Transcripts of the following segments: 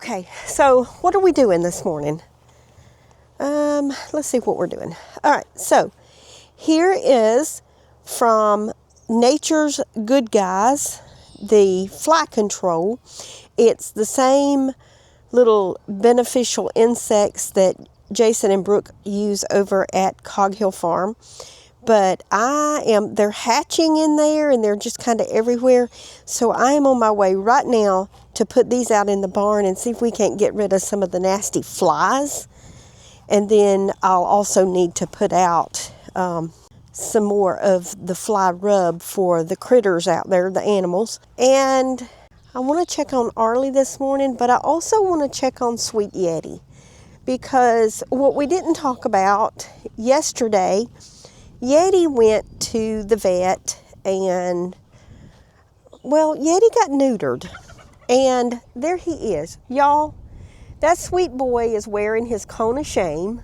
Okay, so what are we doing this morning? Let's see what we're doing. All right, so here is from Nature's Good Guys, the fly control. It's the same little beneficial insects that Jason and Brooke use over at Cog Hill Farm. But they're hatching in there and they're just kind of everywhere. So I am on my way right now to put these out in the barn and see if we can't get rid of some of the nasty flies. And then I'll also need to put out some more of the fly rub for the critters out there, the animals. And I want to check on Arlie this morning, but I also want to check on Sweet Yeti. Because what we didn't talk about yesterday, Yeti went to the vet and, well, Yeti got neutered. And there he is. Y'all, that sweet boy is wearing his cone of shame.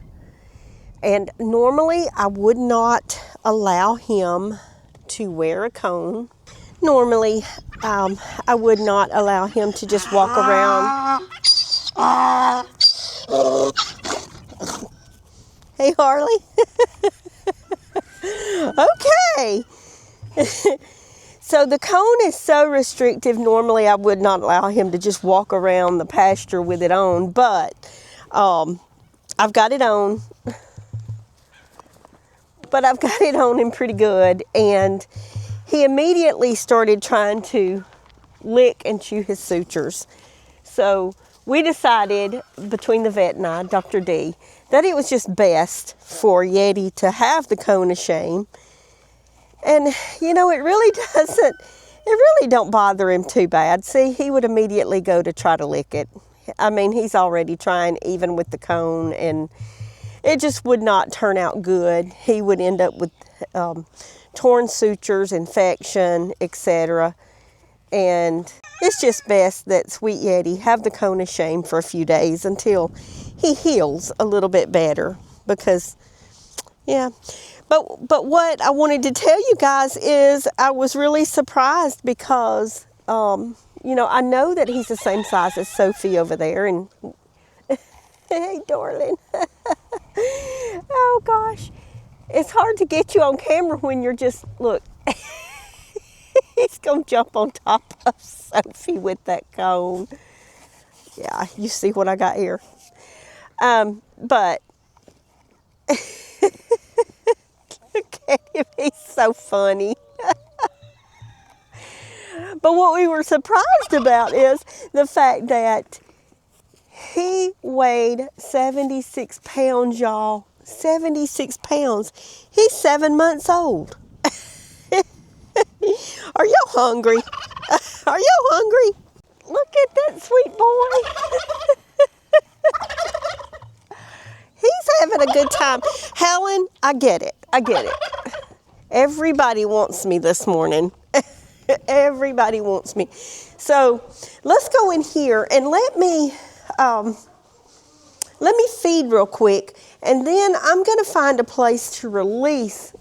And normally I would not allow him to wear a cone. Normally I would not allow him to just walk around. Hey, Arlie. Okay. So the cone is so restrictive. Normally I would not allow him to just walk around the pasture with it on, but I've got it on. But I've got it on him pretty good, and he immediately started trying to lick and chew his sutures. So we decided, between the vet and I, Dr. D, that it was just best for Yeti to have the cone of shame. And, you know, it really don't bother him too bad. See, he would immediately go to try to lick it. I mean, he's already trying even with the cone, and it just would not turn out good. He would end up with torn sutures, infection, etc. And it's just best that Sweet Yeti have the cone of shame for a few days until he heals a little bit better. Because, yeah. But what I wanted to tell you guys is I was really surprised because, you know, I know that he's the same size as Sophie over there. And hey, darling. Oh, gosh. It's hard to get you on camera when you're just, look. He's going to jump on top of Sophie with that cone. Yeah, you see what I got here. But look at him. He's so funny. But what we were surprised about is the fact that he weighed 76 pounds, y'all. 76 pounds. He's 7 months old. Are y'all hungry? Are y'all hungry? Look at that sweet boy. He's having a good time. Helen, I get it. I get it. Everybody wants me this morning. Everybody wants me. So let's go in here and let me feed real quick, and then I'm going to find a place to release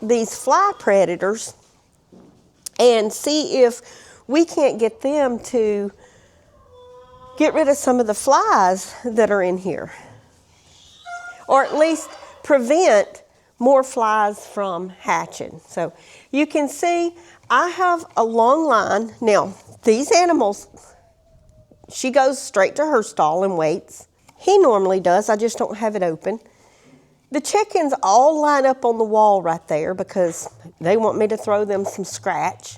these fly predators and see if we can't get them to get rid of some of the flies that are in here, or at least prevent more flies from hatching. So you can see I have a long line. Now, these animals, she goes straight to her stall and waits. He normally does. I just don't have it open. The chickens all line up on the wall right there because they want me to throw them some scratch.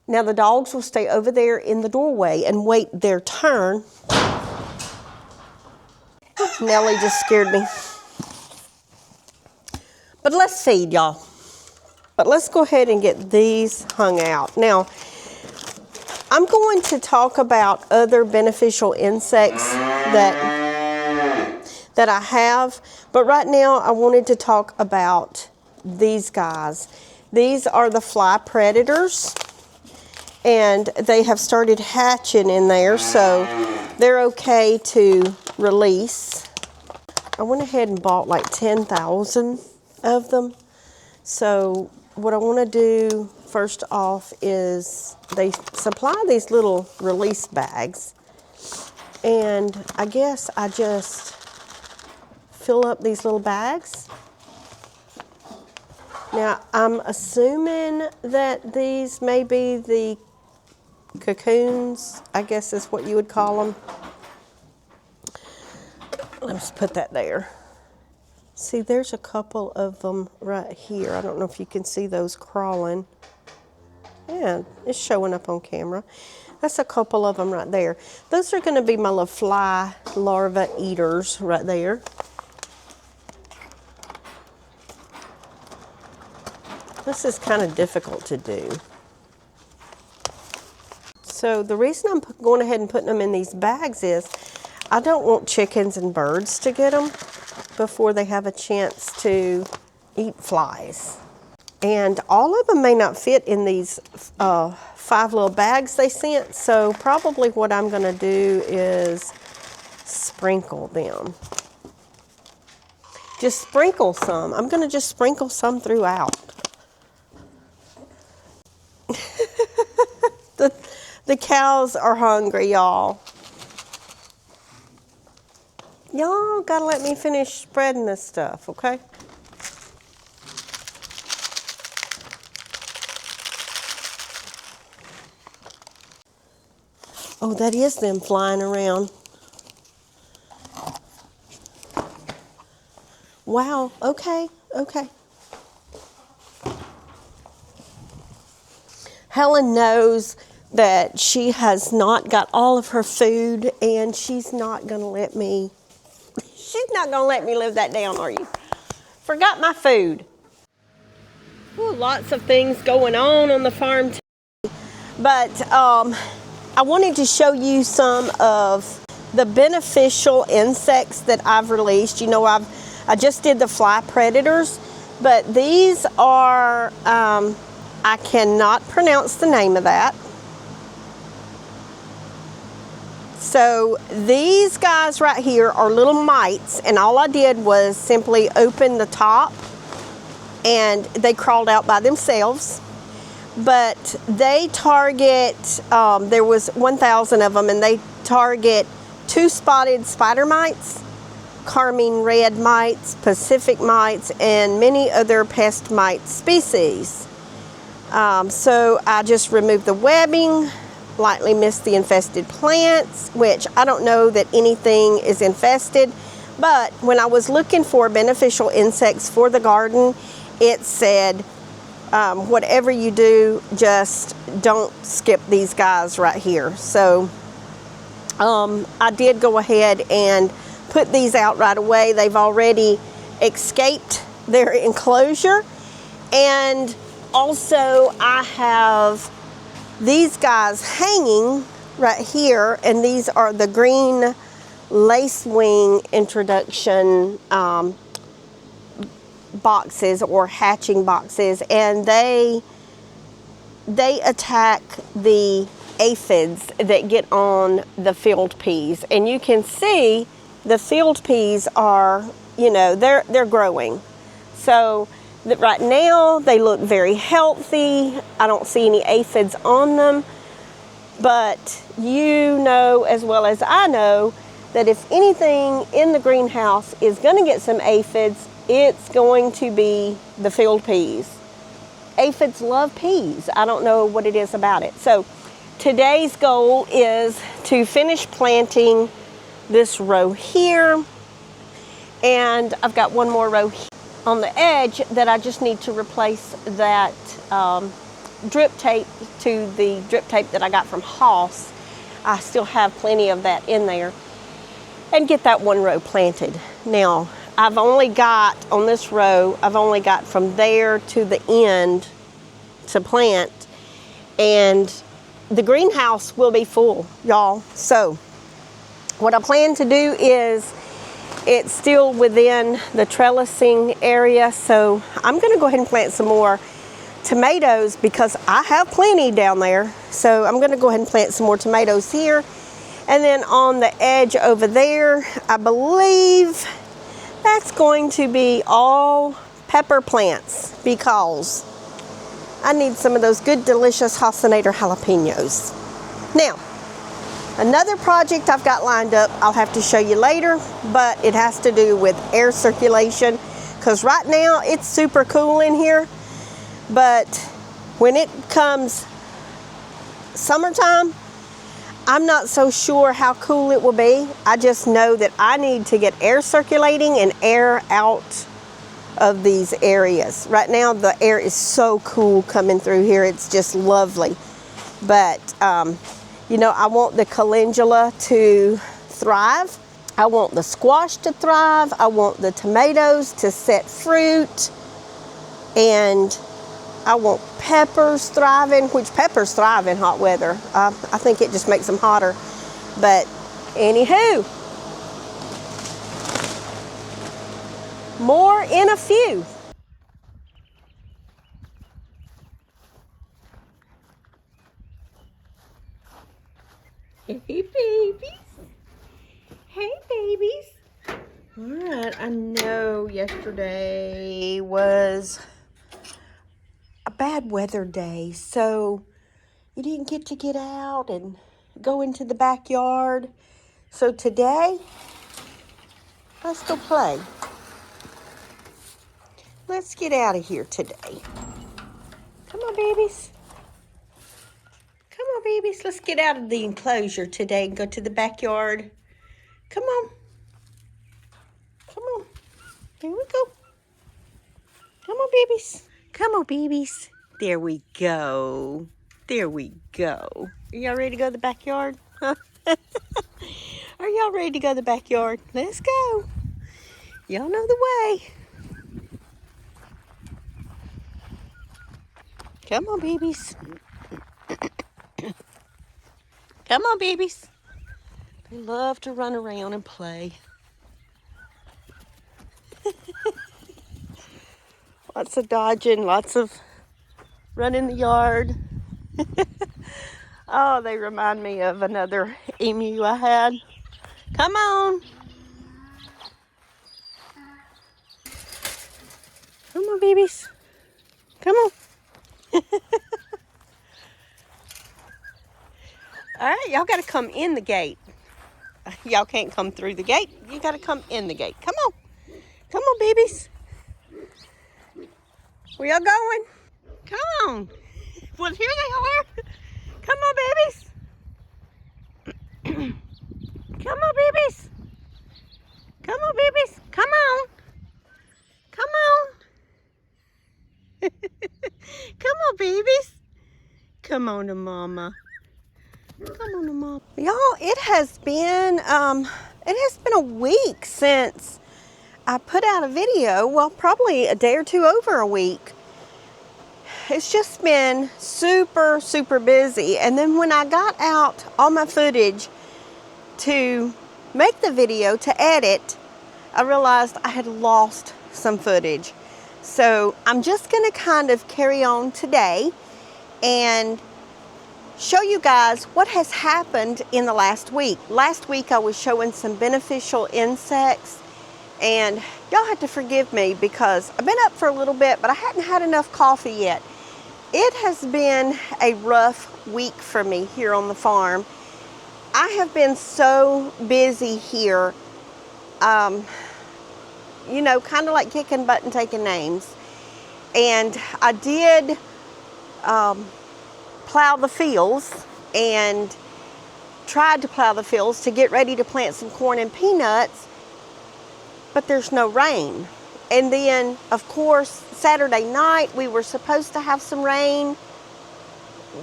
Now the dogs will stay over there in the doorway and wait their turn. Nellie just scared me. But let's feed y'all. But let's go ahead and get these hung out. Now, I'm going to talk about other beneficial insects that I have, but right now I wanted to talk about these guys. These are the fly predators, and they have started hatching in there, so they're okay to release. I went ahead and bought like 10,000 of them. So what I want to do first off is they supply these little release bags. And I guess I just fill up these little bags. Now, I'm assuming that these may be the cocoons, I guess is what you would call them. Let's put that there. See, there's a couple of them right here. I don't know if you can see those crawling. Yeah, it's showing up on camera. That's a couple of them right there. Those are going to be my little fly larva eaters right there. This is kind of difficult to do. So the reason I'm going ahead and putting them in these bags is I don't want chickens and birds to get them before they have a chance to eat flies. And all of them may not fit in these 5 little bags they sent, so probably what I'm going to do is sprinkle them. Just sprinkle some. I'm going to just sprinkle some throughout. The cows are hungry, y'all. Y'all gotta let me finish spreading this stuff, okay? Oh, that is them flying around. Wow, okay. Helen knows that she has not got all of her food, and she's not gonna let me live that down, are you? Forgot my food. Ooh, lots of things going on the farm today. But I wanted to show you some of the beneficial insects that I've released. You know, I just did the fly predators, but these are, I cannot pronounce the name of that. So these guys right here are little mites, and all I did was simply open the top and they crawled out by themselves. But they target, there was 1,000 of them, and they target 2 spotted spider mites, carmine red mites, Pacific mites, and many other pest mite species. So I just removed the webbing, lightly missed the infested plants, which I don't know that anything is infested, but when I was looking for beneficial insects for the garden, it said, whatever you do, just don't skip these guys right here. So I did go ahead and put these out right away. They've already escaped their enclosure. And also I have these guys hanging right here, and these are the green lacewing introduction boxes or hatching boxes, and they attack the aphids that get on the field peas. And you can see the field peas are, you know, they're growing. So right now they look very healthy. I don't see any aphids on them, but you know as well as I know that if anything in the greenhouse is going to get some aphids, it's going to be the field peas. Aphids love peas. I don't know what it is about it. So today's goal is to finish planting this row here, and I've got one more row here on the edge that I just need to replace that drip tape to the drip tape that I got from Hoss. I still have plenty of that in there, and get that one row planted. Now, I've only got, on this row, I've only got from there to the end to plant, and the greenhouse will be full, y'all. So what I plan to do is, it's still within the trellising area, so I'm gonna go ahead and plant some more tomatoes because I have plenty down there. So I'm gonna go ahead and plant some more tomatoes here. And then on the edge over there, I believe that's going to be all pepper plants because I need some of those good, delicious Hossinator jalapenos. Now, Another project I've got lined up, I'll have to show you later, but it has to do with air circulation, because right now it's super cool in here, but when it comes summertime, I'm not so sure how cool it will be. I just know that I need to get air circulating and air out of these areas. Right now the air is so cool coming through here, it's just lovely. But you know, I want the calendula to thrive. I want the squash to thrive. I want the tomatoes to set fruit. And I want peppers thriving, which peppers thrive in hot weather. I think it just makes them hotter. But anywho, more in a few. Hey, babies. Hey, babies. All right, I know yesterday was a bad weather day, so you didn't get out and go into the backyard. So today, let's go play. Let's get out of here today. Come on, babies. Come on, babies. Let's get out of the enclosure today and go to the backyard. Come on. Come on. Here we go. Come on, babies. Come on, babies. There we go. There we go. Are y'all ready to go to the backyard? Huh? Are y'all ready to go to the backyard? Let's go. Y'all know the way. Come on, babies. Come on, babies. They love to run around and play. Lots of dodging, lots of running the yard. Oh, they remind me of another emu I had. Come on. Come on, babies. Come on. All right, y'all got to come in the gate. Y'all can't come through the gate. You got to come in the gate. Come on. Come on, babies. Where y'all going? Come on. Well, here they are. Come on, babies. Come on, babies. Come on, babies. Come on. Come on. Come on, babies. Come on to mama. Come on to mama. Y'all, it has been a week since I put out a video. Well, probably a day or two over a week. It's just been super, super busy. And then when I got out all my footage to make the video, to edit, I realized I had lost some footage. So I'm just going to kind of carry on today and show you guys what has happened in the last week. Last week I was showing some beneficial insects, and y'all have to forgive me because I've been up for a little bit, but I hadn't had enough coffee yet. It has been a rough week for me here on the farm. I have been so busy here, you know, kind of like kicking butt and taking names. And I did plow the fields and tried to plow the fields to get ready to plant some corn and peanuts, but there's no rain. And then, of course, Saturday night, we were supposed to have some rain.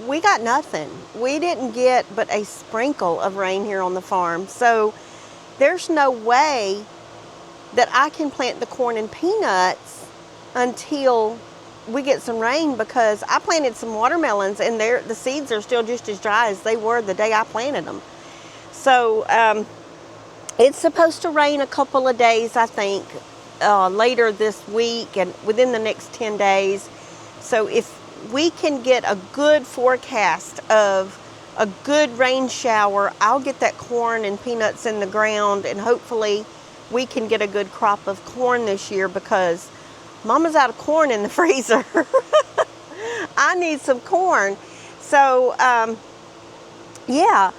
We got nothing. We didn't get but a sprinkle of rain here on the farm. So there's no way that I can plant the corn and peanuts until we get some rain, because I planted some watermelons and the seeds are still just as dry as they were the day I planted them. So it's supposed to rain a couple of days, I think, later this week and within the next 10 days. So if we can get a good forecast of a good rain shower, I'll get that corn and peanuts in the ground, and hopefully we can get a good crop of corn this year, because Mama's out of corn in the freezer. I need some corn. So, yeah.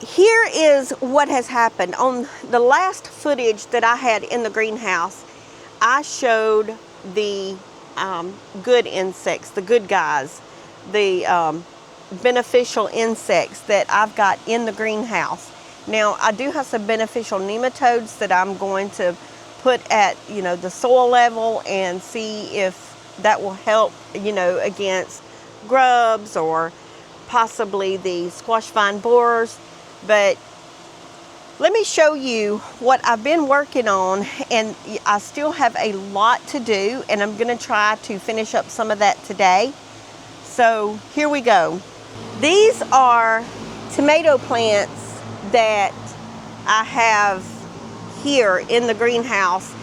here is what has happened. On the last footage that I had in the greenhouse, I showed the good insects, the good guys, the beneficial insects that I've got in the greenhouse. Now, I do have some beneficial nematodes that I'm going to put at, the soil level and see if that will help, against grubs or possibly the squash vine borers. But let me show you what I've been working on, and I still have a lot to do, and I'm going to try to finish up some of that today. So here we go. These are tomato plants that I have here in the greenhouse,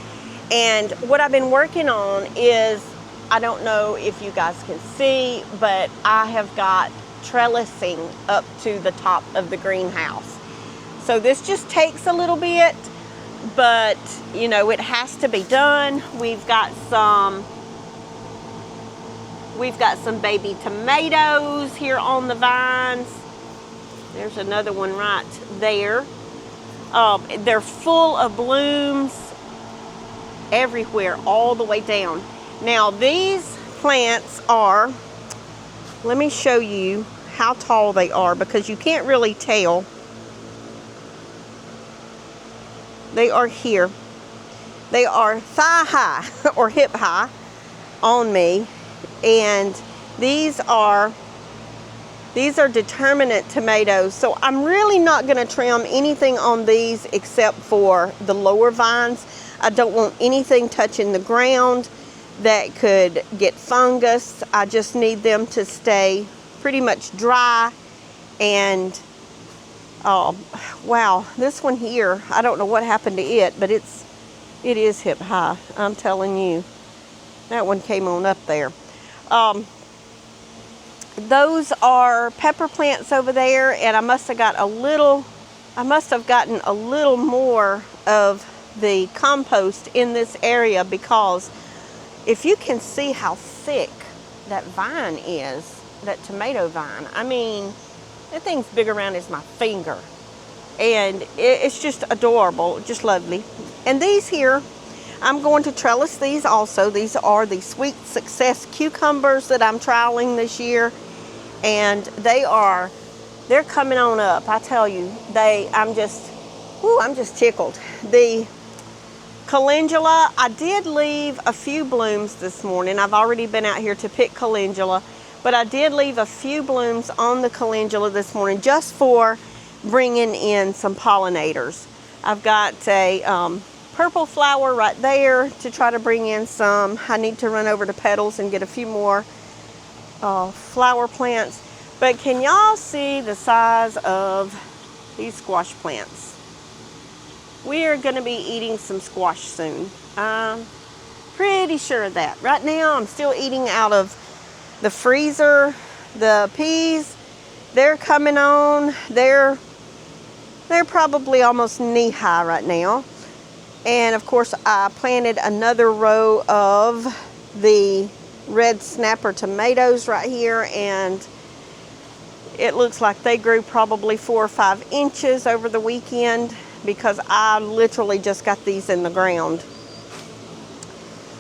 and what I've been working on is, I don't know if you guys can see, but I have got trellising up to the top of the greenhouse. So this just takes a little bit, but it has to be done. We've got some baby tomatoes here on the vines. There's another one right there. They're full of blooms everywhere, all the way down. Now these plants are, let me show you how tall they are, because you can't really tell. They are here. They are thigh high or hip high on me. And these are determinate tomatoes. So I'm really not going to trim anything on these except for the lower vines. I don't want anything touching the ground that could get fungus. I just need them to stay pretty much dry. And oh wow, this one here, I don't know what happened to it, but it is hip high. I'm telling you, that one came on up there. Those are pepper plants over there, and I must have gotten a little more of the compost in this area, because if you can see how thick that vine is, that tomato vine, I mean, that thing's big around as my finger, and it's just adorable, just lovely. And these here, I'm going to trellis these also. These are the Sweet Success cucumbers that I'm trialing this year, and they're coming on up. I tell you, I'm just tickled. The calendula, I did leave a few blooms this morning. I've already been out here to pick calendula, but I did leave a few blooms on the calendula this morning just for bringing in some pollinators. I've got a purple flower right there to try to bring in some. I need to run over to Petals and get a few more flower plants. But can y'all see the size of these squash plants? We are going to be eating some squash soon. I'm pretty sure of that. Right now I'm still eating out of the freezer. The peas, they're coming on. They're probably almost knee high right now. And of course I planted another row of the red snapper tomatoes right here, and it looks like they grew probably 4 or 5 inches over the weekend, because I literally just got these in the ground.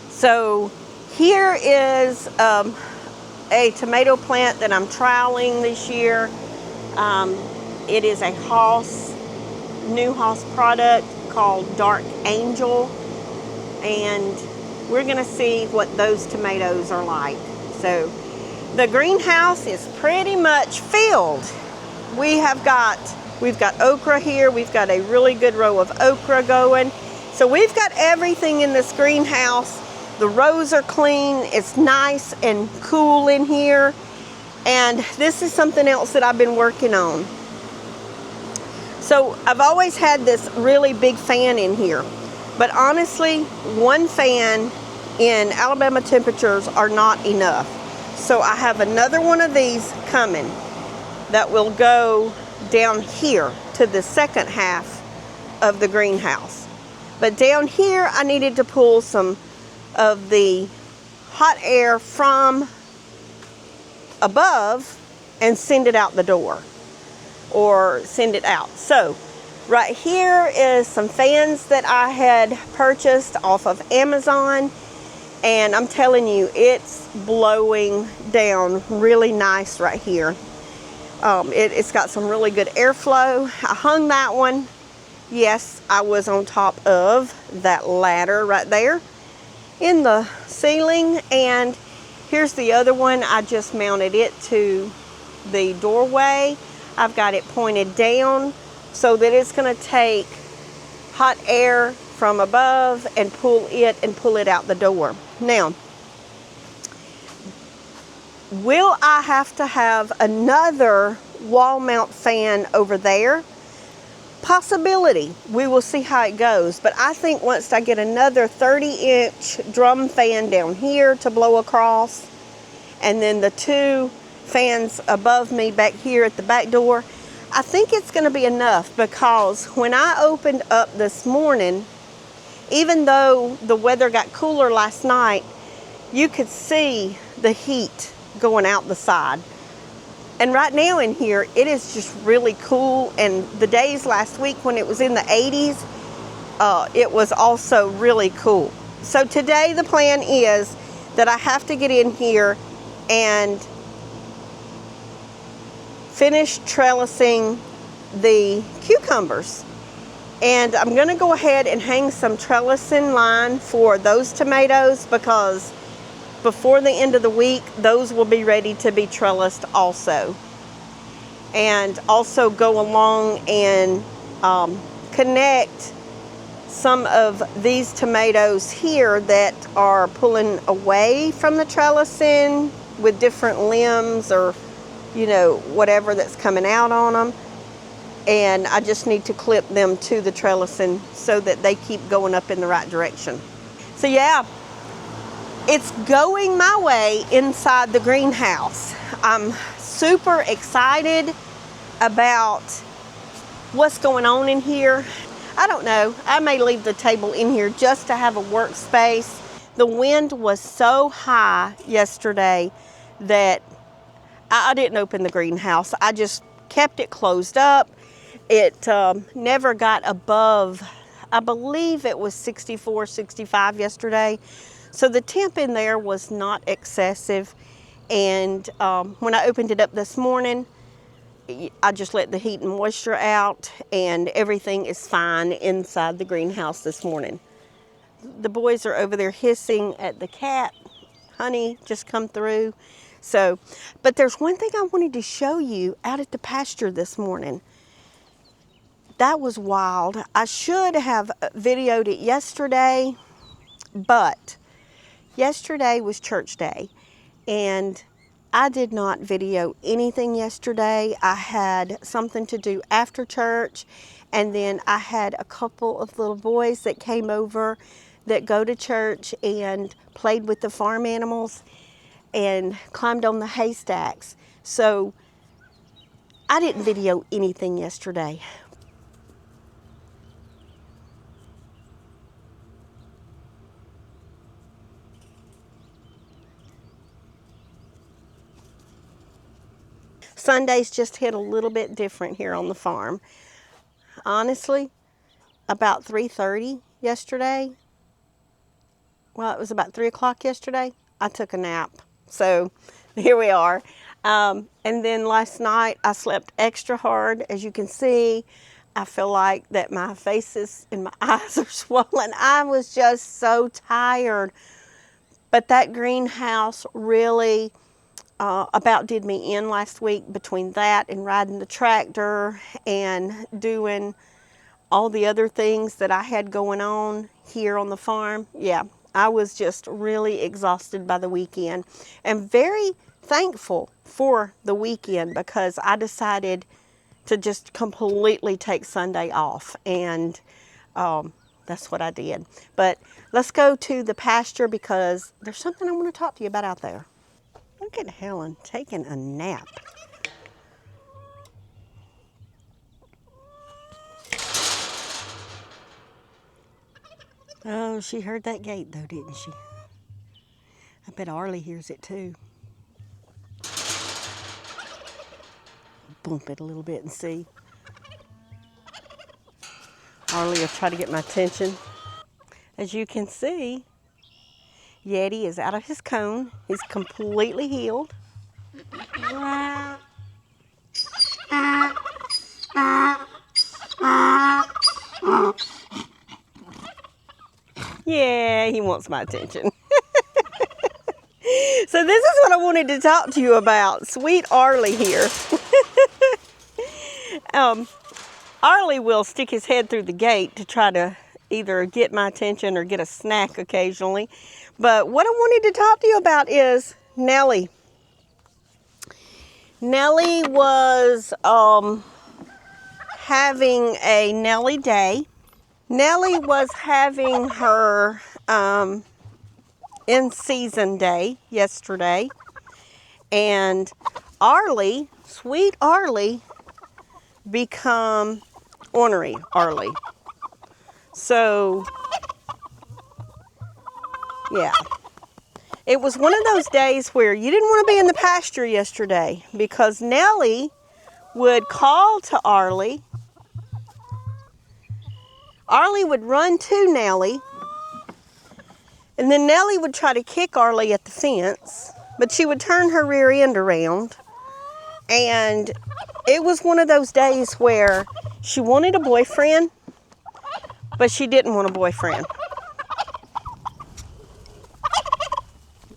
So here is a tomato plant that I'm trialing this year. It is a new Haas product called Dark Angel, and we're gonna see what those tomatoes are like. So the greenhouse is pretty much filled. We've got okra here. We've got a really good row of okra going. So we've got everything in this greenhouse. The rows are clean. It's nice and cool in here. And this is something else that I've been working on. So I've always had this really big fan in here, but honestly, one fan in Alabama temperatures are not enough. So I have another one of these coming that will go down here to the second half of the greenhouse. But down here, I needed to pull some of the hot air from above and send it out the door. or send it out. So right here is some fans that I had purchased off of Amazon, and I'm telling you, it's blowing down really nice right here. It's got some really good airflow. I hung that one. Yes, I was on top of that ladder right there in the ceiling, and here's the other one. I just mounted it to the doorway. I've got it pointed down so that it's going to take hot air from above and pull it out the door. Now, will I have to have another wall mount fan over there? Possibility. We will see how it goes. But I think once I get another 30-inch drum fan down here to blow across, and then the 2 fans above me back here at the back door, I think it's going to be enough, because when I opened up this morning, even though the weather got cooler last night, you could see the heat going out the side. And right now in here, it is just really cool. And the days last week when it was in the 80s, it was also really cool. So today the plan is that I have to get in here and finish trellising the cucumbers. And I'm going to go ahead and hang some trellising line for those tomatoes, because before the end of the week, those will be ready to be trellised also. And also go along and connect some of these tomatoes here that are pulling away from the trellising with different limbs, or, you know, whatever that's coming out on them. And I just need to clip them to the trellising so that they keep going up in the right direction. So yeah, it's going my way inside the greenhouse. I'm super excited about what's going on in here. I don't know, I may leave the table in here just to have a workspace. The wind was so high yesterday that I didn't open the greenhouse. I just kept it closed up. It never got above, I believe it was 64, 65 yesterday. So the temp in there was not excessive. And when I opened it up this morning, I just let the heat and moisture out, and everything is fine inside the greenhouse this morning. The boys are over there hissing at the cat. Honey just come through. So, but there's one thing I wanted to show you out at the pasture this morning. That was wild. I should have videoed it yesterday, but yesterday was church day, and I did not video anything yesterday. I had something to do after church, and then I had a couple of little boys that came over that go to church and played with the farm animals and climbed on the haystacks. So I didn't video anything yesterday. Sundays just hit a little bit different here on the farm. Honestly, about 3:30 yesterday, well, it was about 3 o'clock yesterday, I took a nap. So here we are. And then last night I slept extra hard. As you can see, I feel like that my faces and my eyes are swollen. I was just so tired. But that greenhouse really about did me in last week, between that and riding the tractor and doing all the other things that I had going on here on the farm. Yeah, I was just really exhausted by the weekend, and very thankful for the weekend, because I decided to just completely take Sunday off, and that's what I did. But let's go to the pasture, because there's something I want to talk to you about out there. Look at Helen taking a nap. Oh, she heard that gate though, didn't she? I bet Arlie hears it too. bump it a little bit and see. Arlie will try to get my attention. As you can see, Yeti is out of his cone. He's completely healed. Yeah, he wants my attention. So this is what I wanted to talk to you about. Sweet Arlie here. Arlie will stick his head through the gate to try to either get my attention or get a snack occasionally. But what I wanted to talk to you about is Nellie. Nellie was having a Nellie day. Nellie was having her in-season day yesterday. And Arlie, sweet Arlie, become ornery Arlie. So, yeah. It was one of those days where you didn't want to be in the pasture yesterday because Nellie would call to Arlie. Arlie would run to Nellie, and then Nellie would try to kick Arlie at the fence, but she would turn her rear end around. And it was one of those days where she wanted a boyfriend, but she didn't want a boyfriend.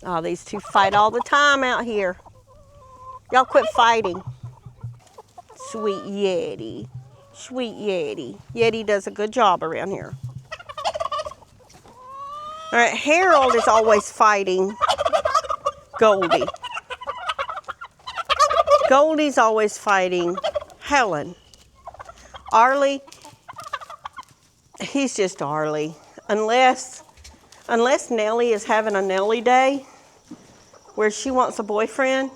Oh, these two fight all the time out here. Y'all quit fighting. Sweet Yeti. Sweet Yeti. Yeti does a good job around here. All right, Harold is always fighting Goldie. Goldie's always fighting Helen. Arlie, he's just Arlie. Unless Nellie is having a Nellie day where she wants a boyfriend,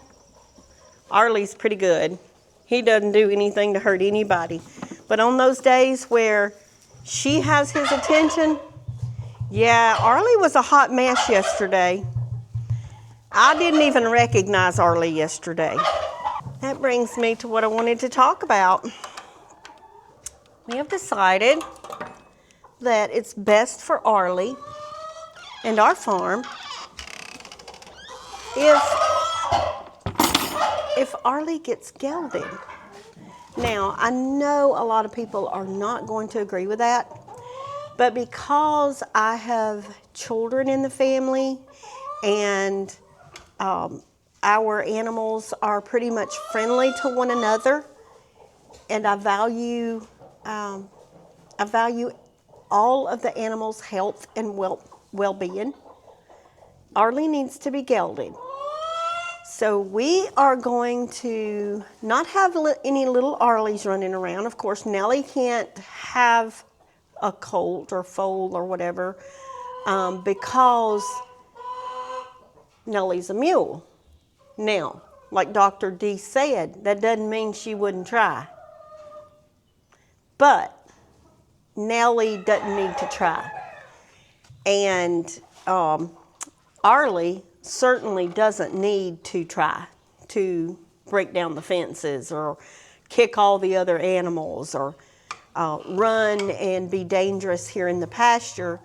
Arlie's pretty good. He doesn't do anything to hurt anybody. But on those days where she has his attention, yeah, Arlie was a hot mess yesterday. I didn't even recognize Arlie yesterday. That brings me to what I wanted to talk about. We have decided that it's best for Arlie and our farm if Arlie gets gelded. Now, I know a lot of people are not going to agree with that, but because I have children in the family and our animals are pretty much friendly to one another, and I value all of the animals' health and well-being, Arlie needs to be gelded. So we are going to not have any little Arlies running around. Of course, Nellie can't have a colt or foal or whatever because Nellie's a mule. Now, like Dr. D said, that doesn't mean she wouldn't try. But Nellie doesn't need to try. And Arlie certainly doesn't need to try to break down the fences or kick all the other animals or run and be dangerous here in the pasture.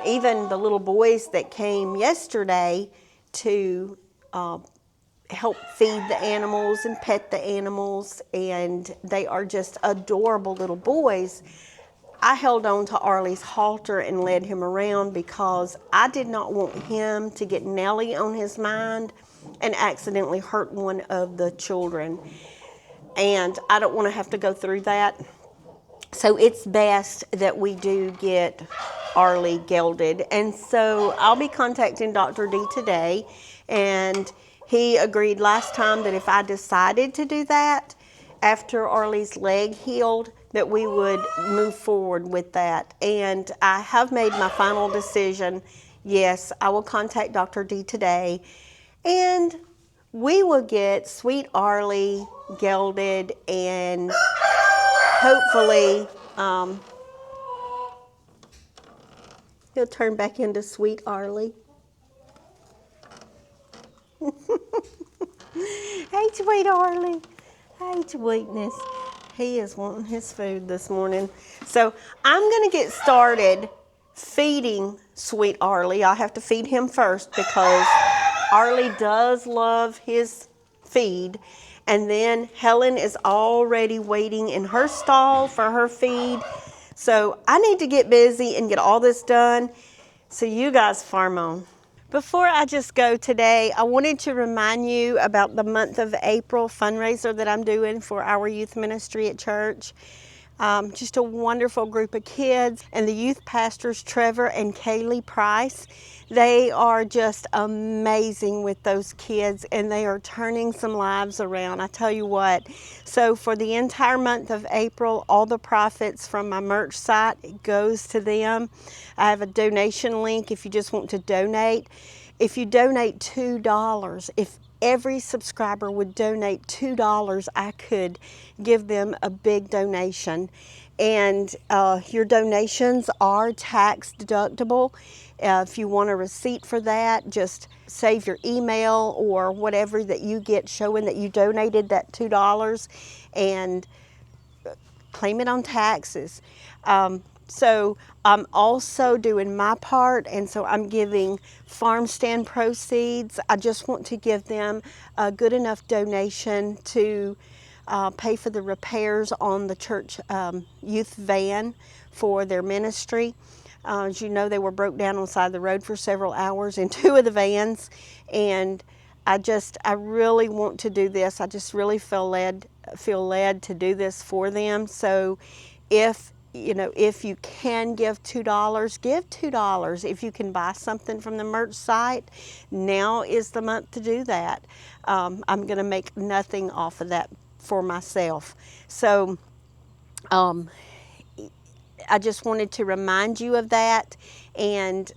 Even the little boys that came yesterday to help feed the animals and pet the animals, and they are just adorable little boys. I held on to Arlie's halter and led him around because I did not want him to get Nellie on his mind and accidentally hurt one of the children. And I don't want to have to go through that. So it's best that we do get Arlie gelded. And so I'll be contacting Dr. D today, and he agreed last time that if I decided to do that after Arlie's leg healed, that we would move forward with that. And I have made my final decision. Yes, I will contact Dr. D today, and we will get sweet Arlie gelded, and hopefully he'll turn back into sweet Arlie. Hey, sweet Arlie. Hey, Sweetness. He is wanting his food this morning. So I'm going to get started feeding sweet Arlie. I have to feed him first because Arlie does love his feed. And then Helen is already waiting in her stall for her feed. So I need to get busy and get all this done. So you guys farm on. Before I just go today, I wanted to remind you about the month of April fundraiser that I'm doing for our youth ministry at church. Just a wonderful group of kids, and the youth pastors Trevor and Kaylee Price. They are just amazing with those kids, and they are turning some lives around. I tell you what. So for the entire month of April, all the profits from my merch site goes to them. I have a donation link if you just want to donate. If you donate $2, if every subscriber would donate $2, I could give them a big donation. And your donations are tax deductible. If you want a receipt for that, just save your email or whatever that you get showing that you donated that $2 and claim it on taxes. So I'm also doing my part, and so I'm giving farm stand proceeds. I just want to give them a good enough donation to pay for the repairs on the church youth van for their ministry. As you know, they were broke down on the side of the road for several hours in two of the vans, and I really want to do this. I just really feel led to do this for them. So if you can give $2, give $2. If you can buy something from the merch site, now is the month to do that. I'm going to make nothing off of that for myself. So I just wanted to remind you of that. And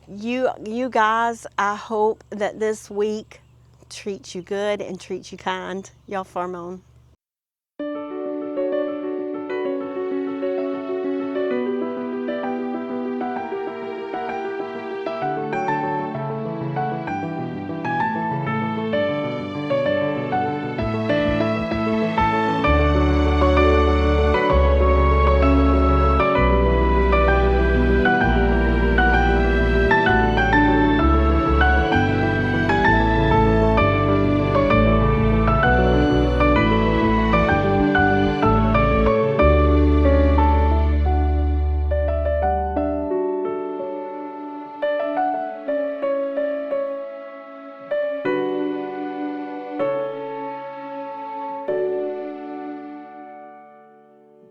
you guys, I hope that this week treats you good and treats you kind. Y'all farm on.